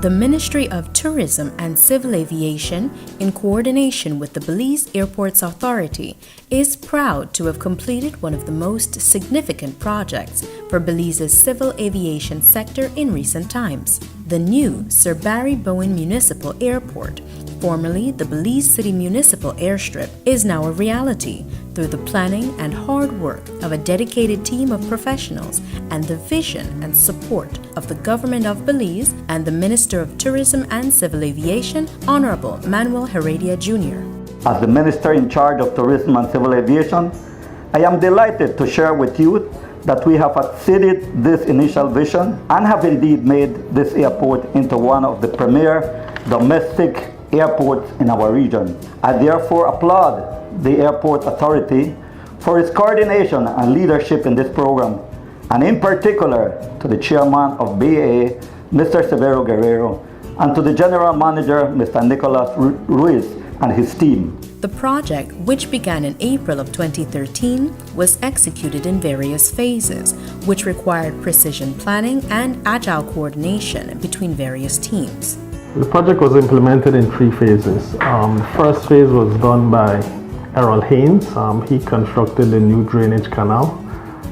The Ministry of Tourism and Civil Aviation, in coordination with the Belize Airports Authority, is proud to have completed one of the most significant projects for Belize's civil aviation sector in recent times. The new Sir Barry Bowen Municipal Airport, formerly the Belize City Municipal Airstrip, is now a reality through the planning and hard work of a dedicated team of professionals and the vision and support of the Government of Belize and the Minister of Tourism and Civil Aviation, Honorable Manuel Heredia Jr. As the Minister in charge of Tourism and Civil Aviation, I am delighted to share with you that we have exceeded this initial vision and have indeed made this airport into one of the premier domestic airports in our region. I therefore applaud the Airport Authority for its coordination and leadership in this program, and in particular to the Chairman of BAA, Mr. Severo Guerrero, and to the General Manager, Mr. Nicolas Ruiz, and his team. The project, which began in April of 2013, was executed in various phases, which required precision planning and agile coordination between various teams. The project was implemented in 3 phases. The first phase was done by Errol Haynes. He constructed the new drainage canal.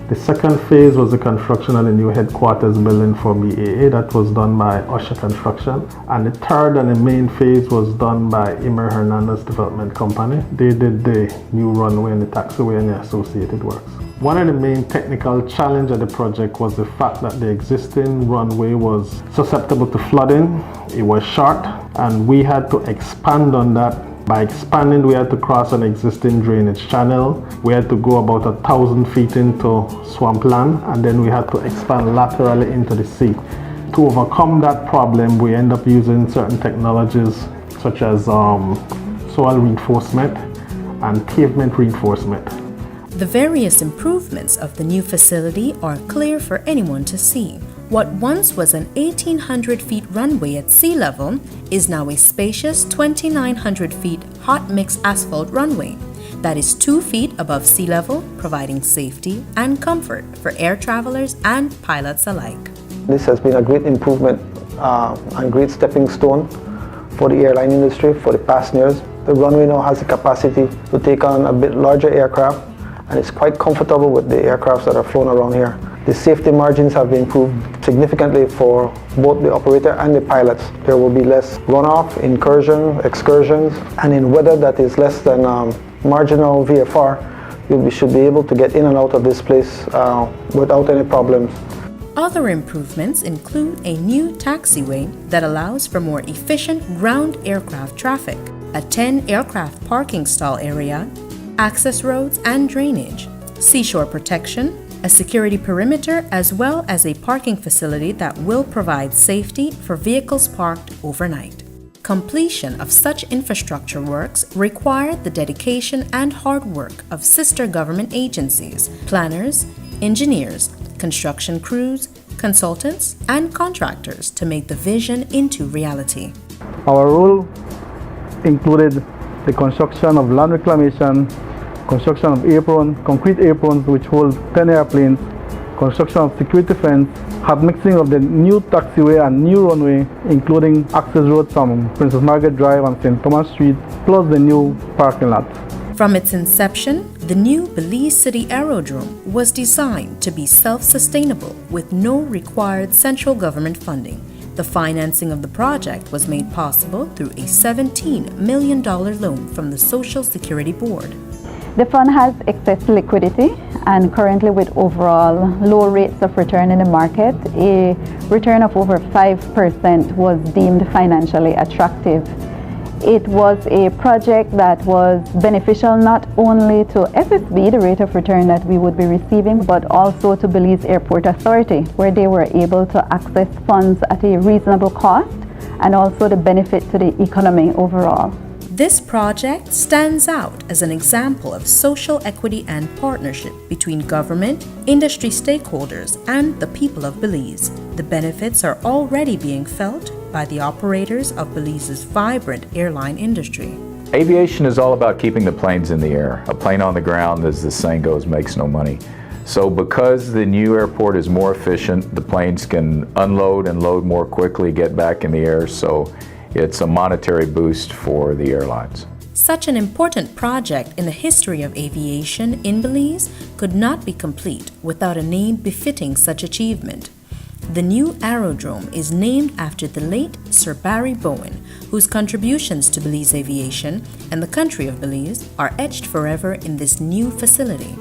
The second phase was the construction of the new headquarters building for BAA. That was done by Usher Construction. And the third and the main phase was done by Emer Hernandez Development Company. They did the new runway and the taxiway and the associated works. One of the main technical challenges of the project was the fact that the existing runway was susceptible to flooding. It was short, and we had to expand on that. By expanding, we had to cross an existing drainage channel. We had to go about 1,000 feet into swampland, and then we had to expand laterally into the sea. To overcome that problem, we end up using certain technologies such as soil reinforcement and pavement reinforcement. The various improvements of the new facility are clear for anyone to see. What once was an 1,800 feet runway at sea level is now a spacious 2,900 feet hot mix asphalt runway that is 2 feet above sea level, providing safety and comfort for air travelers and pilots alike. This has been a great improvement and great stepping stone for the airline industry, for the passengers. The runway now has the capacity to take on a bit larger aircraft, and it's quite comfortable with the aircrafts that are flown around here. The safety margins have been improved significantly for both the operator and the pilots. There will be less runoff, incursion, excursions, and in weather that is less than marginal VFR, you should be able to get in and out of this place without any problems. Other improvements include a new taxiway that allows for more efficient ground aircraft traffic, a 10 aircraft parking stall area, access roads and drainage, seashore protection, a security perimeter, as well as a parking facility that will provide safety for vehicles parked overnight. Completion of such infrastructure works required the dedication and hard work of sister government agencies, planners, engineers, construction crews, consultants, and contractors to make the vision into reality. Our role included the construction of land reclamation, construction of concrete aprons which hold 10 airplanes, construction of security fence, hot mixing of the new taxiway and new runway, including access roads from Princess Margaret Drive and St. Thomas Street, plus the new parking lot. From its inception, the new Belize City Aerodrome was designed to be self-sustainable with no required central government funding. The financing of the project was made possible through a $17 million loan from the Social Security Board. The fund has excess liquidity, and currently with overall low rates of return in the market, a return of over 5% was deemed financially attractive. It was a project that was beneficial not only to FSB, the rate of return that we would be receiving, but also to Belize Airport Authority, where they were able to access funds at a reasonable cost and also the benefit to the economy overall. This project stands out as an example of social equity and partnership between government, industry stakeholders, and the people of Belize. The benefits are already being felt by the operators of Belize's vibrant airline industry. Aviation is all about keeping the planes in the air. A plane on the ground, as the saying goes, makes no money. So because the new airport is more efficient, the planes can unload and load more quickly, get back in the air, so it's a monetary boost for the airlines. Such an important project in the history of aviation in Belize could not be complete without a name befitting such achievement. The new aerodrome is named after the late Sir Barry Bowen, whose contributions to Belize aviation and the country of Belize are etched forever in this new facility.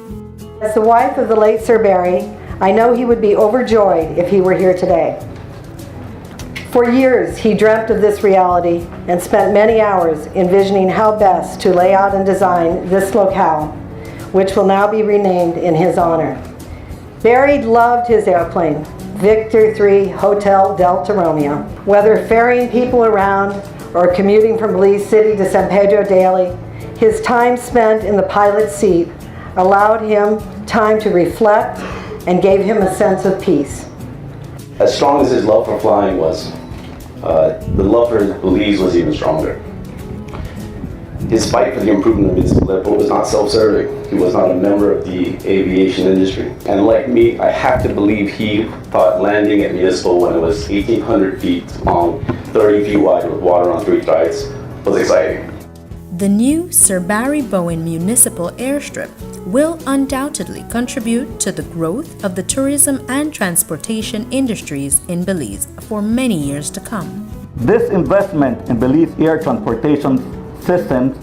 As the wife of the late Sir Barry, I know he would be overjoyed if he were here today. For years, he dreamt of this reality and spent many hours envisioning how best to lay out and design this locale, which will now be renamed in his honor. Barry loved his airplane, Victor 3 Hotel Delta Romeo. Whether ferrying people around or commuting from Belize City to San Pedro daily, his time spent in the pilot's seat allowed him time to reflect and gave him a sense of peace. As strong as his love for flying was, the love for Belize was even stronger. His fight for the improvement of the municipal airport was not self-serving. He was not a member of the aviation industry. And like me, I have to believe he thought landing at municipal when it was 1,800 feet long, 30 feet wide with water on 3 sides was exciting. The new Sir Barry Bowen Municipal Airstrip will undoubtedly contribute to the growth of the tourism and transportation industries in Belize for many years to come. This investment in Belize air transportation systems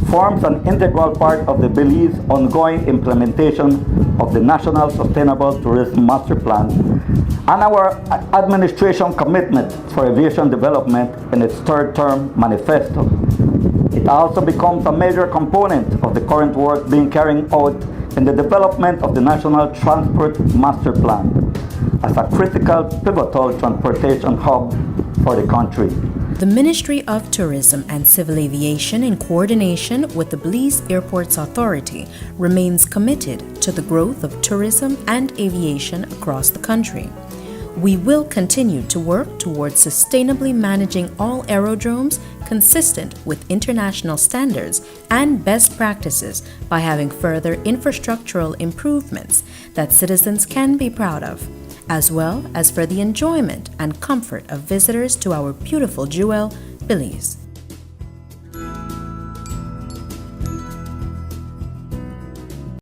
forms an integral part of the Belize ongoing implementation of the National Sustainable Tourism Master Plan and our administration commitment for aviation development in its third term manifesto. It also becomes a major component of the current work being carried out in the development of the National Transport Master Plan as a critical, pivotal transportation hub for the country. The Ministry of Tourism and Civil Aviation, in coordination with the Belize Airports Authority, remains committed to the growth of tourism and aviation across the country. We will continue to work towards sustainably managing all aerodromes consistent with international standards and best practices by having further infrastructural improvements that citizens can be proud of, as well as for the enjoyment and comfort of visitors to our beautiful jewel, Belize.